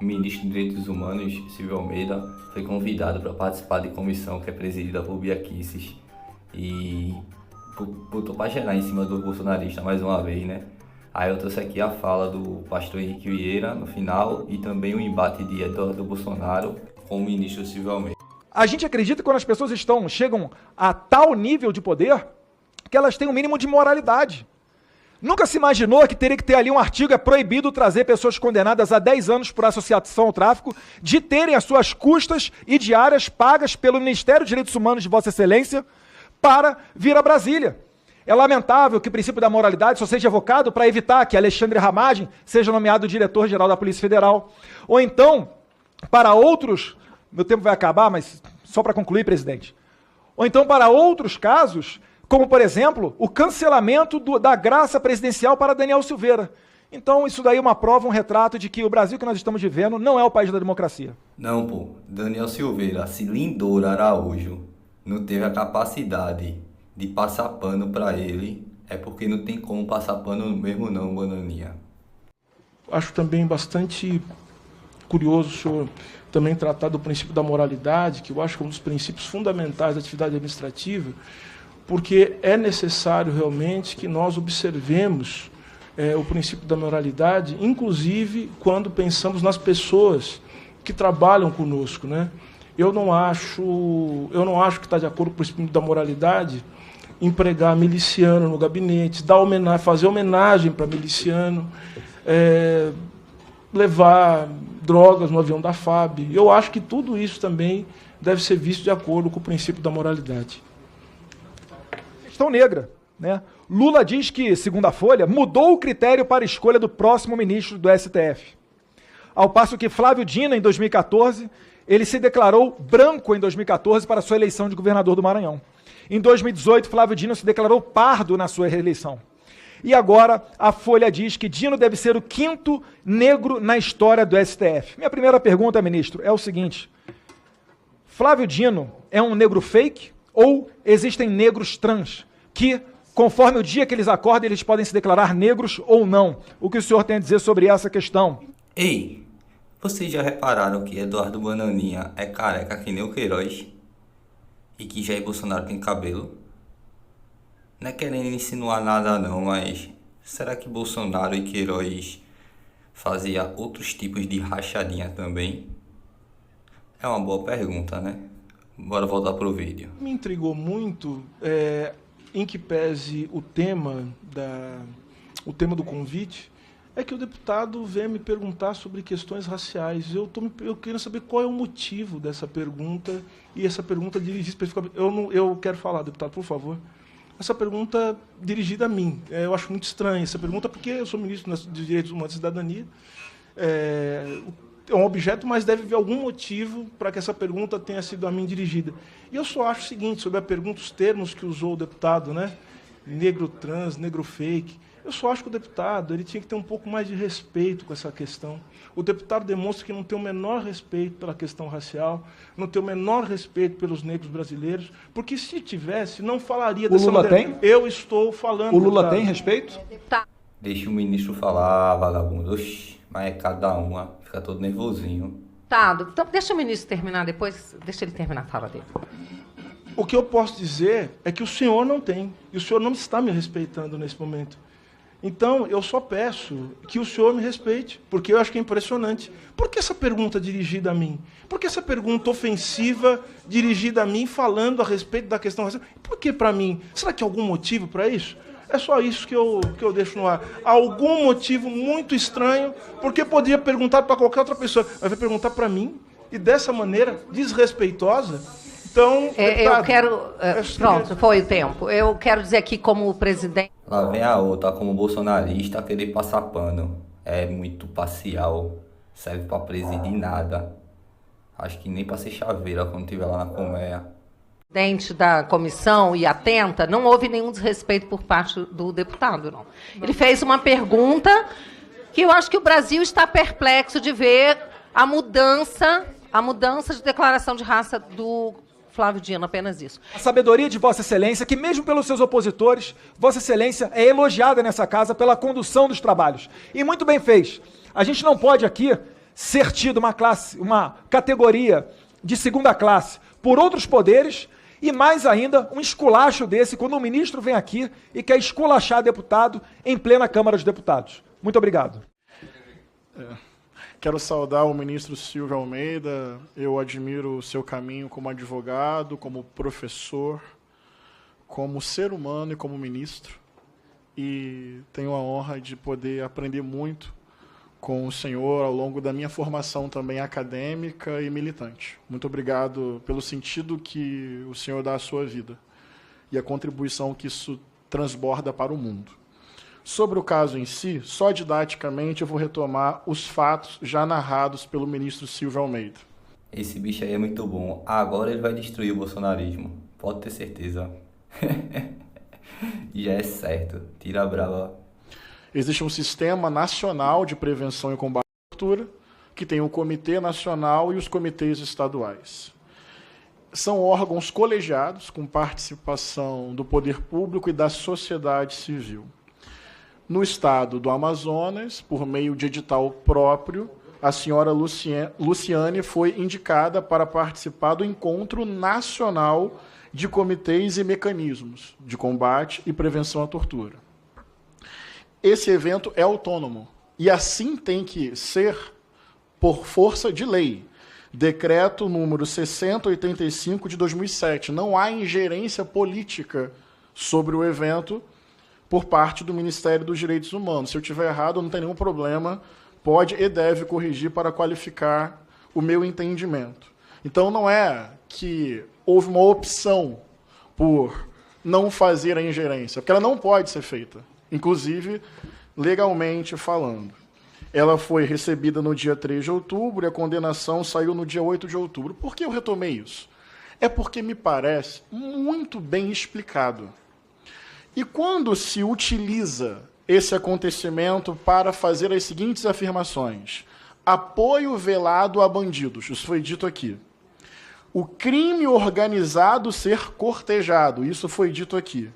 o ministro dos Direitos Humanos, Silvio Almeida, foi convidado para participar de comissão que é presidida por Bia Kicis e botou para gerar em cima do bolsonarista mais uma vez, né? Aí eu trouxe aqui a fala do pastor Henrique Vieira no final e também o embate de Eduardo Bolsonaro com o ministro Silvio Almeida. A gente acredita que quando as pessoas chegam a tal nível de poder, que elas têm um mínimo de moralidade. Nunca se imaginou que teria que ter ali um artigo, é proibido trazer pessoas condenadas a 10 anos por associação ao tráfico, de terem as suas custas e diárias pagas pelo Ministério dos Direitos Humanos de Vossa Excelência para vir a Brasília. É lamentável que o princípio da moralidade só seja evocado para evitar que Alexandre Ramagem seja nomeado diretor-geral da Polícia Federal. Ou então, para outros, meu tempo vai acabar, mas só para concluir, presidente. Ou então, para outros casos, como, por exemplo, o cancelamento da graça presidencial para Daniel Silveira. Então, isso daí é uma prova, um retrato de que o Brasil que nós estamos vivendo não é o país da democracia. Não, pô. Daniel Silveira, se Lindor Araújo não teve a capacidade de passar pano para ele, é porque não tem como passar pano mesmo não, Bananinha. Acho também bastante curioso o senhor também tratar do princípio da moralidade, que eu acho que é um dos princípios fundamentais da atividade administrativa, porque é necessário realmente que nós observemos o princípio da moralidade, inclusive quando pensamos nas pessoas que trabalham conosco, né? Eu não acho que está de acordo com o princípio da moralidade empregar miliciano no gabinete, fazer homenagem para miliciano, levar drogas no avião da FAB. Eu acho que tudo isso também deve ser visto de acordo com o princípio da moralidade. Questão negra, né? Lula diz que, segundo a Folha, mudou o critério para a escolha do próximo ministro do STF. Ao passo que Flávio Dino, em 2014, ele se declarou branco em 2014 para a sua eleição de governador do Maranhão. Em 2018, Flávio Dino se declarou pardo na sua reeleição. E agora, a Folha diz que Dino deve ser o 5º negro na história do STF. Minha primeira pergunta, ministro, é o seguinte: Flávio Dino é um negro fake ou existem negros trans que, conforme o dia que eles acordam, eles podem se declarar negros ou não? O que o senhor tem a dizer sobre essa questão? Ei, vocês já repararam que Eduardo Bananinha é careca que nem o Queiroz? E que Jair Bolsonaro tem cabelo? Não é querendo insinuar nada não, mas será que Bolsonaro e Queiroz fazia outros tipos de rachadinha também? É uma boa pergunta, né? Bora voltar pro vídeo. Me intrigou muito, em que pese o tema do convite, é que o deputado veio me perguntar sobre questões raciais. Eu quero saber qual é o motivo dessa pergunta, e essa pergunta dirigida especificamente... Eu quero falar, deputado, por favor. Essa pergunta dirigida a mim. Eu acho muito estranha essa pergunta, porque eu sou ministro dos Direitos Humanos e Cidadania. É um objeto, mas deve haver algum motivo para que essa pergunta tenha sido a mim dirigida. E eu só acho o seguinte, sobre a pergunta, os termos que usou o deputado, né? Negro trans, negro fake. Eu só acho que o deputado ele tinha que ter um pouco mais de respeito com essa questão. O deputado demonstra que não tem o menor respeito pela questão racial, não tem o menor respeito pelos negros brasileiros, porque se tivesse, não falaria dessa maneira. O Lula tem? Eu estou falando. O Lula tem respeito? Deixa o ministro falar, vagabundo. Oxi, mas é cada uma, fica todo nervosinho. Tá, então deixa o ministro terminar depois, deixa ele terminar a fala dele. O que eu posso dizer é que o senhor não tem, e o senhor não está me respeitando nesse momento. Então, eu só peço que o senhor me respeite, porque eu acho que é impressionante. Por que essa pergunta dirigida a mim? Por que essa pergunta ofensiva dirigida a mim, falando a respeito da questão racial? Por que para mim? Será que há algum motivo para isso? É só isso que eu deixo no ar. Há algum motivo muito estranho, porque poderia perguntar para qualquer outra pessoa, mas vai perguntar para mim, e dessa maneira desrespeitosa. Então, eu quero... pronto, foi o tempo. Eu quero dizer aqui como presidente... Lá vem a outra, como bolsonarista, querer passar pano. É muito parcial, serve pra presidir nada. Acho que nem pra ser chaveira quando estiver lá na colmeia. Presidente da comissão e atenta, não houve nenhum desrespeito por parte do deputado, não. Ele fez uma pergunta que eu acho que o Brasil está perplexo de ver a mudança de declaração de raça do Flávio Dino, apenas isso. A sabedoria de Vossa Excelência, que mesmo pelos seus opositores, Vossa Excelência é elogiada nessa casa pela condução dos trabalhos. E muito bem fez. A gente não pode aqui ser tido uma categoria de segunda classe por outros poderes, e mais ainda, um esculacho desse, quando um ministro vem aqui e quer esculachar deputado em plena Câmara dos Deputados. Muito obrigado. Quero saudar o ministro Silvio Almeida. Eu admiro o seu caminho como advogado, como professor, como ser humano e como ministro. E tenho a honra de poder aprender muito com o senhor ao longo da minha formação também acadêmica e militante. Muito obrigado pelo sentido que o senhor dá à sua vida e a contribuição que isso transborda para o mundo. Sobre o caso em si, só didaticamente eu vou retomar os fatos já narrados pelo ministro Silvio Almeida. Esse bicho aí é muito bom. Agora ele vai destruir o bolsonarismo. Pode ter certeza. Já é certo. Tira a brava. Existe um Sistema Nacional de Prevenção e Combate à Tortura, que tem o Comitê Nacional e os comitês estaduais. São órgãos colegiados com participação do poder público e da sociedade civil. No estado do Amazonas, por meio de edital próprio, a senhora Luciane foi indicada para participar do Encontro Nacional de Comitês e Mecanismos de Combate e Prevenção à Tortura. Esse evento é autônomo e assim tem que ser por força de lei. Decreto número 6085 de 2007. Não há ingerência política sobre o evento por parte do Ministério dos Direitos Humanos. Se eu estiver errado, não tem nenhum problema, pode e deve corrigir para qualificar o meu entendimento. Então não é que houve uma opção por não fazer a ingerência, porque ela não pode ser feita. Inclusive, legalmente falando. Ela foi recebida no dia 3 de outubro e a condenação saiu no dia 8 de outubro. Por que eu retomei isso? É porque me parece muito bem explicado. E quando se utiliza esse acontecimento para fazer as seguintes afirmações: apoio velado a bandidos, isso foi dito aqui. O crime organizado ser cortejado, isso foi dito aqui.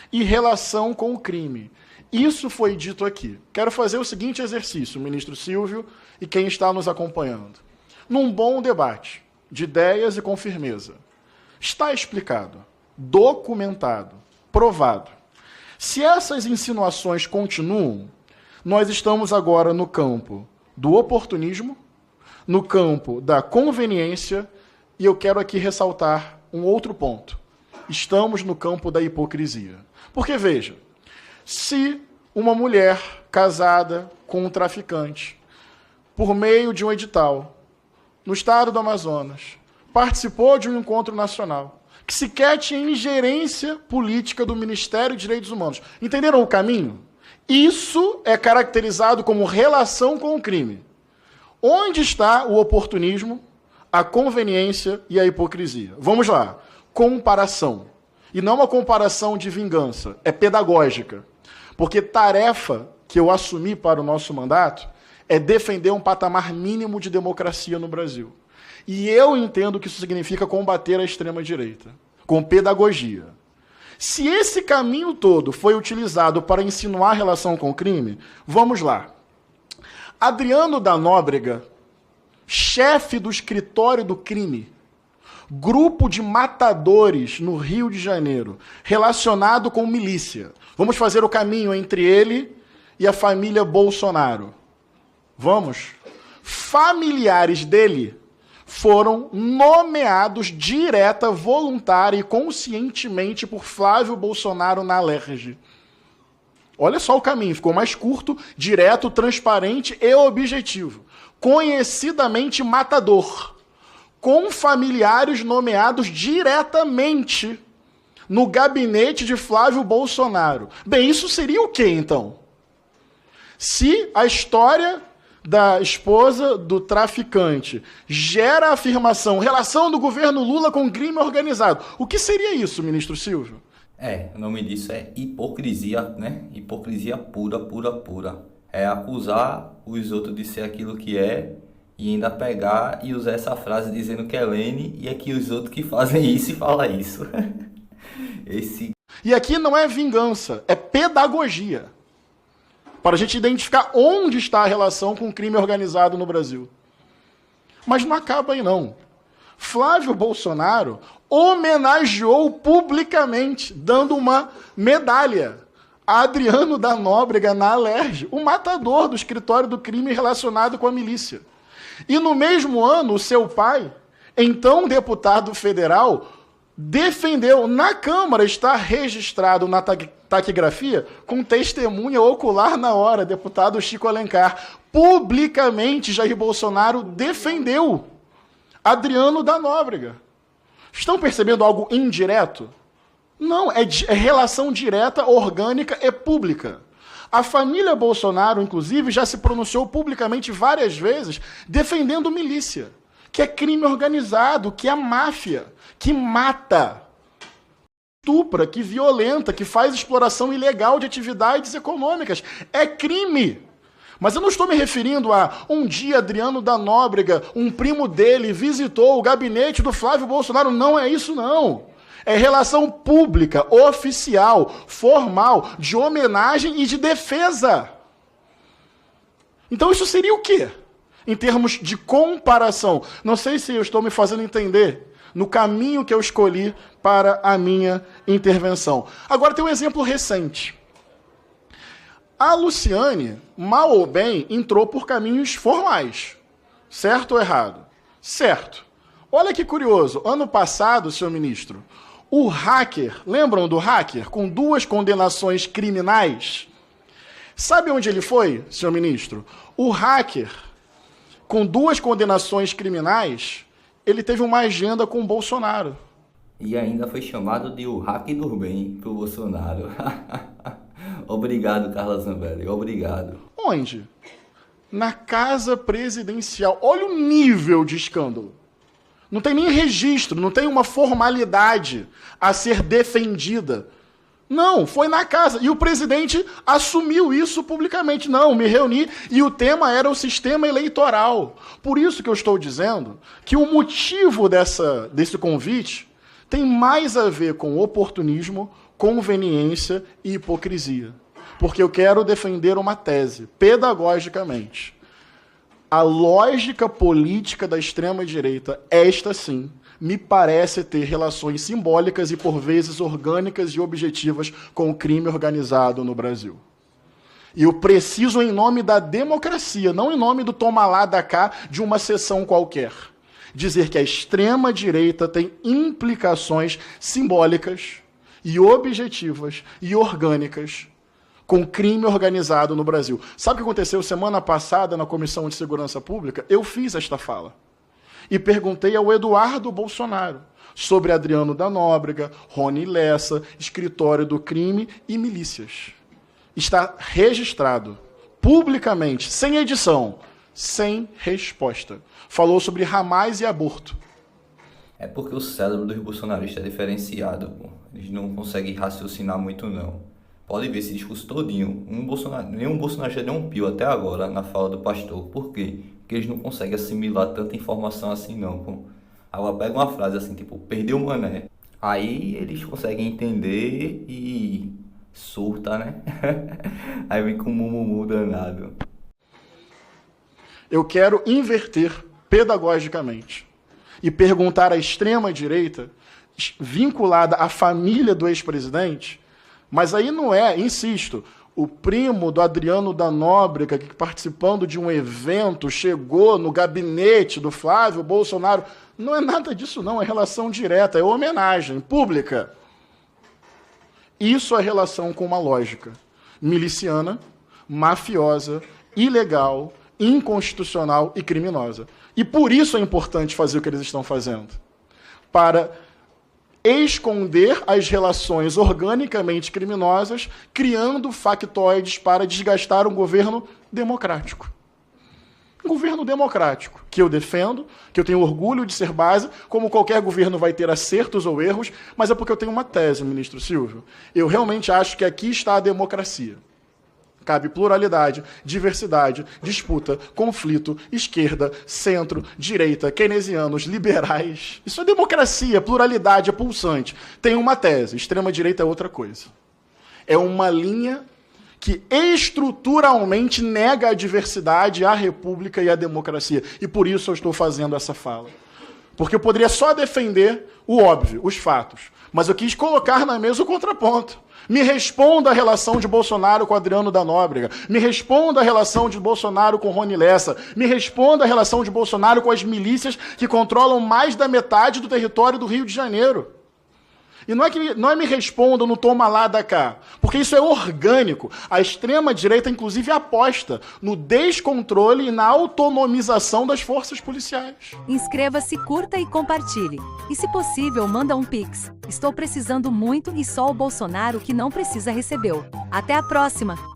E relação com o crime, isso foi dito aqui. Quero fazer o seguinte exercício, ministro Silvio e quem está nos acompanhando. Num bom debate de ideias e com firmeza. Está explicado, documentado, provado. Se essas insinuações continuam, nós estamos agora no campo do oportunismo, no campo da conveniência, e eu quero aqui ressaltar um outro ponto. Estamos no campo da hipocrisia. Porque, veja, se uma mulher casada com um traficante, por meio de um edital, no estado do Amazonas, participou de um encontro nacional, que sequer tinha ingerência política do Ministério dos Direitos Humanos. Entenderam o caminho? Isso é caracterizado como relação com o crime. Onde está o oportunismo, a conveniência e a hipocrisia? Vamos lá. Comparação. E não uma comparação de vingança, é pedagógica. Porque tarefa que eu assumi para o nosso mandato é defender um patamar mínimo de democracia no Brasil. E eu entendo que isso significa combater a extrema-direita, com pedagogia. Se esse caminho todo foi utilizado para insinuar relação com o crime, vamos lá. Adriano da Nóbrega, chefe do escritório do crime, grupo de matadores no Rio de Janeiro, relacionado com milícia. Vamos fazer o caminho entre ele e a família Bolsonaro. Vamos? Familiares dele foram nomeados direta, voluntária e conscientemente por Flávio Bolsonaro na Alerj. Olha só o caminho, ficou mais curto, direto, transparente e objetivo. Conhecidamente matador, com familiares nomeados diretamente no gabinete de Flávio Bolsonaro. Bem, isso seria o quê, então? Se a história da esposa do traficante gera a afirmação, relação do governo Lula com crime organizado, o que seria isso, ministro Silvio? O nome disso é hipocrisia, né? Hipocrisia pura, pura, pura. É acusar os outros de ser aquilo que é e ainda pegar e usar essa frase dizendo que é Lene e aqui os outros que fazem isso e falam isso. E aqui não é vingança, é pedagogia. Para a gente identificar onde está a relação com o crime organizado no Brasil. Mas não acaba aí, não. Flávio Bolsonaro homenageou publicamente, dando uma medalha a Adriano da Nóbrega na Alerj, o matador do escritório do crime relacionado com a milícia. E no mesmo ano, o seu pai, então deputado federal, defendeu, na Câmara está registrado na taquigrafia, com testemunha ocular na hora, deputado Chico Alencar, publicamente Jair Bolsonaro defendeu Adriano da Nóbrega. Estão percebendo algo indireto? Não, é relação direta, orgânica e pública. A família Bolsonaro, inclusive, já se pronunciou publicamente várias vezes defendendo milícia, que é crime organizado, que é máfia, que mata, estupra, que violenta, que faz exploração ilegal de atividades econômicas. É crime. Mas eu não estou me referindo a um dia Adriano da Nóbrega, um primo dele, visitou o gabinete do Flávio Bolsonaro. Não é isso, não. É relação pública, oficial, formal, de homenagem e de defesa. Então isso seria o quê? Em termos de comparação. Não sei se eu estou me fazendo entender no caminho que eu escolhi para a minha intervenção. Agora tem um exemplo recente. A Luciane, mal ou bem, entrou por caminhos formais. Certo ou errado? Certo. Olha que curioso. Ano passado, senhor ministro, o hacker, lembram do hacker? Com 2 condenações criminais. Sabe onde ele foi, senhor ministro? O hacker, com 2 condenações criminais, ele teve uma agenda com o Bolsonaro. E ainda foi chamado de o hack do bem pro Bolsonaro. Obrigado, Carla Zambelli, obrigado. Onde? Na casa presidencial. Olha o nível de escândalo. Não tem nem registro, não tem uma formalidade a ser defendida. Não, foi na casa. E o presidente assumiu isso publicamente. Não, me reuni e o tema era o sistema eleitoral. Por isso que eu estou dizendo que o motivo desse convite tem mais a ver com oportunismo, conveniência e hipocrisia. Porque eu quero defender uma tese, pedagogicamente. A lógica política da extrema-direita, esta sim, me parece ter relações simbólicas e, por vezes, orgânicas e objetivas com o crime organizado no Brasil. E eu preciso, em nome da democracia, não em nome do toma lá da cá de uma sessão qualquer, dizer que a extrema-direita tem implicações simbólicas e objetivas e orgânicas com crime organizado no Brasil. Sabe o que aconteceu semana passada na Comissão de Segurança Pública? Eu fiz esta fala. E perguntei ao Eduardo Bolsonaro sobre Adriano da Nóbrega, Rony Lessa, escritório do crime e milícias. Está registrado, publicamente, sem edição, sem resposta. Falou sobre ramais e aborto. É porque o cérebro dos bolsonaristas é diferenciado, pô. Eles não conseguem raciocinar muito, não. Pode ver esse discurso todinho. Nenhum bolsonarista deu um pio até agora na fala do pastor. Por quê? Porque eles não conseguem assimilar tanta informação assim, não, pô. Agora pega uma frase assim, tipo, perdeu o mané. Aí eles conseguem entender e surta, né? Aí vem com um mumumu danado. Eu quero inverter pedagogicamente e perguntar à extrema-direita, vinculada à família do ex-presidente, mas aí não é, insisto, o primo do Adriano da Nóbrega, que participando de um evento chegou no gabinete do Flávio Bolsonaro. Não é nada disso, não. É relação direta, é homenagem pública. Isso é relação com uma lógica miliciana, mafiosa, ilegal, inconstitucional e criminosa. E por isso é importante fazer o que eles estão fazendo. Para esconder as relações organicamente criminosas, criando factoides para desgastar um governo democrático. Um governo democrático, que eu defendo, que eu tenho orgulho de ser base, como qualquer governo vai ter acertos ou erros, mas é porque eu tenho uma tese, ministro Silvio. Eu realmente acho que aqui está a democracia. Cabe pluralidade, diversidade, disputa, conflito, esquerda, centro, direita, keynesianos, liberais. Isso é democracia, pluralidade, é pulsante. Tem uma tese, extrema-direita é outra coisa. É uma linha que estruturalmente nega a diversidade, a república e a democracia. E por isso eu estou fazendo essa fala. Porque eu poderia só defender o óbvio, os fatos. Mas eu quis colocar na mesa o contraponto. Me responda a relação de Bolsonaro com Adriano da Nóbrega. Me responda a relação de Bolsonaro com Rony Lessa. Me responda a relação de Bolsonaro com as milícias que controlam mais da metade do território do Rio de Janeiro. E não é me respondam no toma lá da cá, porque isso é orgânico. A extrema-direita, inclusive, aposta no descontrole e na autonomização das forças policiais. Inscreva-se, curta e compartilhe. E, se possível, manda um Pix. Estou precisando muito e só o Bolsonaro que não precisa recebeu. Até a próxima!